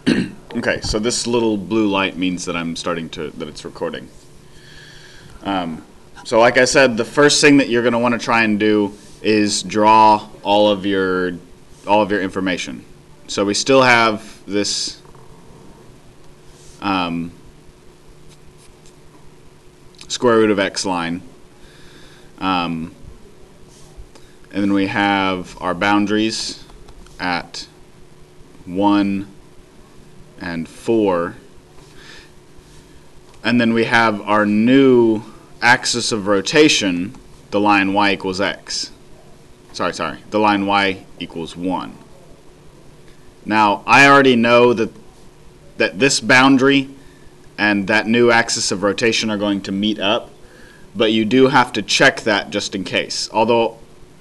Okay, so this little blue light means that that it's recording. So like I said, the first thing that you're going to want to try and do is draw all of your information. So we still have this square root of x line. And then we have our boundaries at 1 and 4. And then we have our new axis of rotation, the line y equals x. Sorry, the line y equals 1. Now, I already know that this boundary and that new axis of rotation are going to meet up, but you do have to check that just in case. Although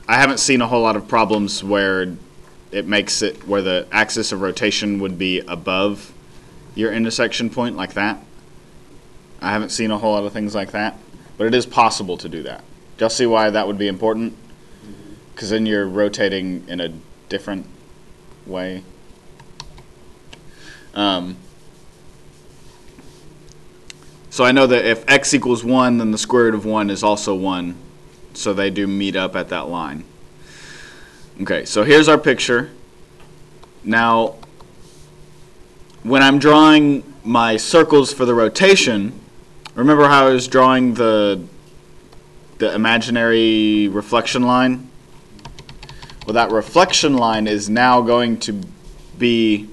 I haven't seen a whole lot of problems where it makes it where the axis of rotation would be above your intersection point like that. I haven't seen a whole lot of things like that, but it is possible to do that. Do y'all see why that would be important? Because then you're rotating in a different way. So I know that if x equals 1, then the square root of 1 is also 1. So they do meet up at that line. Okay, so here's our picture. Now, when I'm drawing my circles for the rotation, remember how I was drawing the imaginary reflection line? Well, that reflection line is now going to be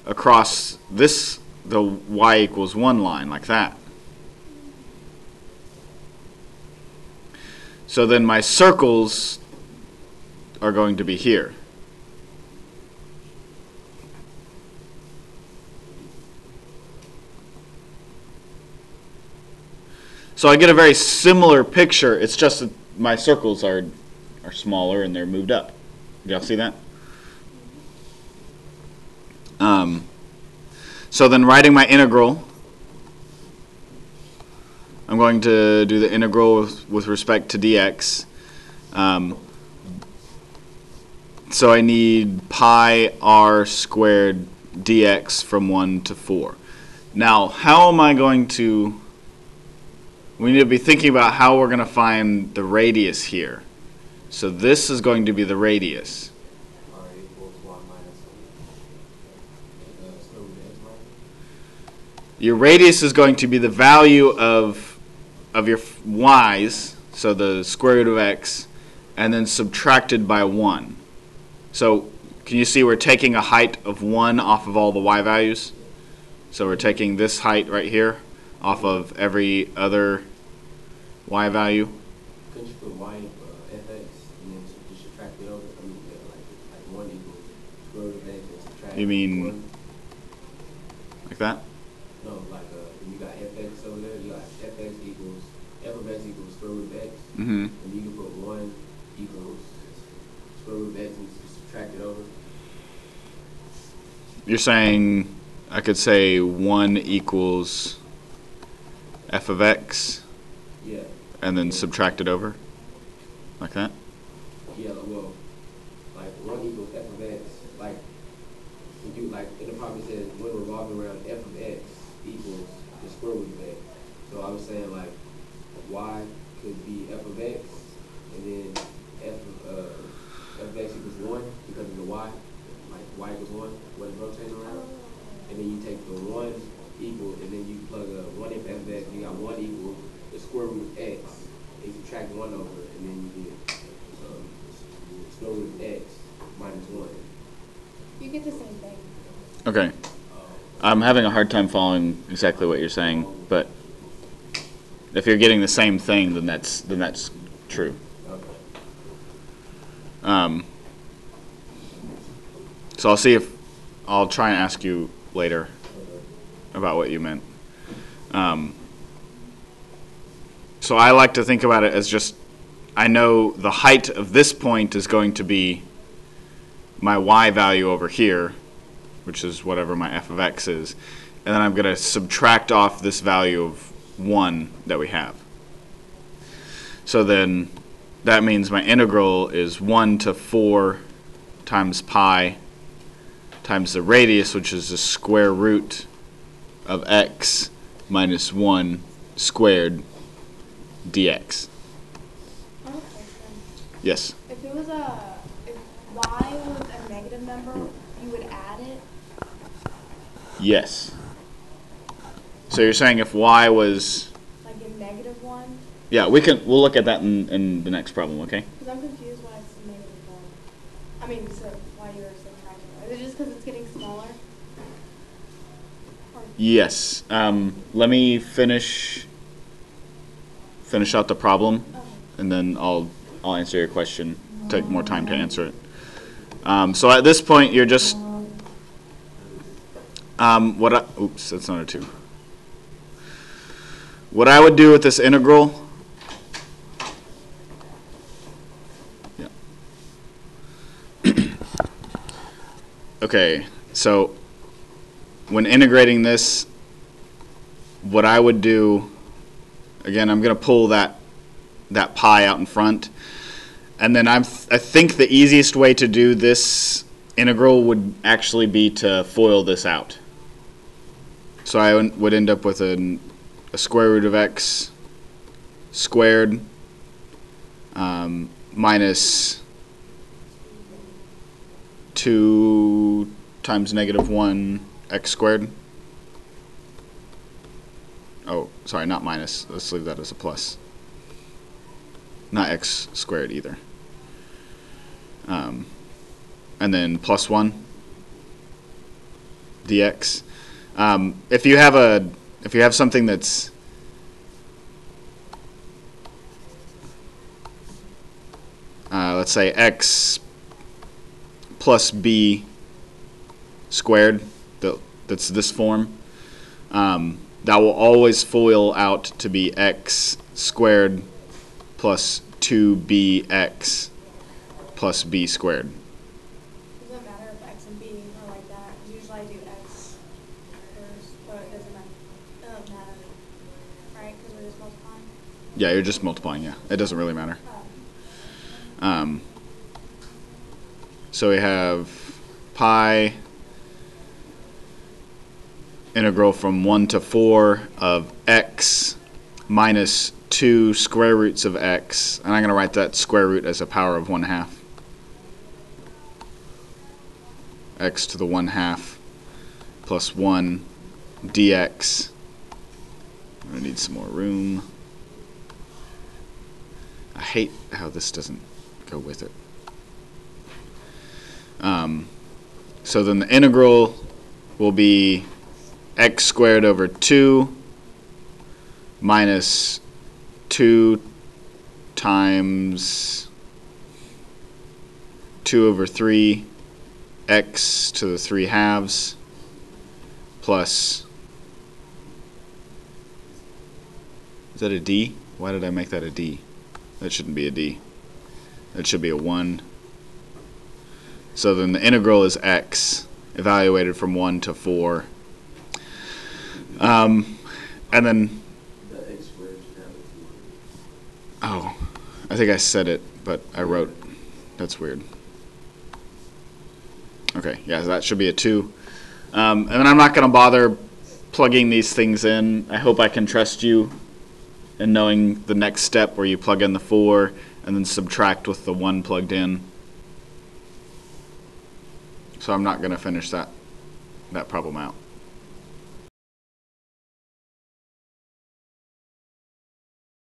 across the y equals 1 line, like that. So then my circles are going to be here. So I get a very similar picture. It's just that my circles are smaller and they're moved up. Y'all see that? So then writing my integral, I'm going to do the integral with respect to dx. So I need pi r squared dx from 1 to 4. Now, how am I going to... We need to be thinking about how we're going to find the radius here. So this is going to be the radius. Your radius is going to be the value of your y's, so the square root of x, and then subtracted by 1. So can you see we're taking a height of 1 off of all the y values? So we're taking this height right here off of every other y value. Couldn't you put y fx and then just subtract it over? I mean, like 1 equals square root of x and subtract. You mean 1. Like that? No, like you got fx over there. You got fx equals f of x equals square root of x. Mm-hmm. And you can put 1 equals square root of x and subtract it over. You're saying I could say 1 equals f of x, yeah, and then subtract it over, like that? Yeah, well, like 1 equals f of x, like, when you, like, in the problem it says when revolving around f of x equals the square root of x. So I was saying, like, y could be f of x, and then f of x equals 1 because of the y, like y equals 1, when it's rotating around. And then you take the 1 equal, and then you plug a 1 in f of x, you got 1 equal the square root of x, and you subtract 1 over it, and then you get square root of x minus 1. You get the same thing. Okay. I'm having a hard time following exactly what you're saying, but if you're getting the same thing, then that's true. Okay. So I'll try and ask you later about what you meant. So I like to think about it as just, I know the height of this point is going to be my y value over here, which is whatever my f of x is, and then I'm going to subtract off this value of 1 that we have. So then that means my integral is 1 to 4 times pi times the radius, which is the square root of x minus 1 squared dx. I have a question. Yes? If y was a negative number, you would add it? Yes. So you're saying if y was... Like a negative 1? Yeah, we'll look at that in the next problem, okay? Because I'm confused why it's a negative 1. I mean, so why you're subtracting it. Is it just because it's getting smaller? Or Yes. Let me finish out the problem, and then I'll answer your question. Take more time to answer it. So at this point, you're just oops, that's not a 2. What I would do with this integral, okay, so when integrating this, what I would do, again, I'm going to pull that pi out in front, and then I think the easiest way to do this integral would actually be to FOIL this out. So I would end up with a square root of x squared minus 2 times negative 1 x squared. Oh, sorry, not minus. Let's leave that as a plus. Not x squared either. And then plus 1 dx. If you have something that's let's say x plus b squared, that's this form, that will always FOIL out to be x squared plus 2bx plus b squared. does it matter if x and b are like that? Because usually I do x first, but it doesn't matter. Right? Because we're just multiplying? Yeah, you're just multiplying, yeah. It doesn't really matter. So we have pi integral from 1 to 4 of x minus 2 square roots of x, and I'm going to write that square root as a power of 1/2. X to the 1/2 plus 1 dx. I'm going to need some more room. I hate how this doesn't go with it. So then the integral will be x squared over 2 minus 2 times 2 over 3 x to the 3/2 plus, is that a d? Why did I make that a d? That shouldn't be a d. That should be a 1. So then the integral is x, evaluated from 1 to 4. And then, The x squared should have a 2. oh, I think I said it, but I wrote, that's weird. Okay, yeah, so that should be a 2. And then I'm not going to bother plugging these things in. I hope I can trust you in knowing the next step where you plug in the 4 and then subtract with the 1 plugged in. So I'm not going to finish that problem out.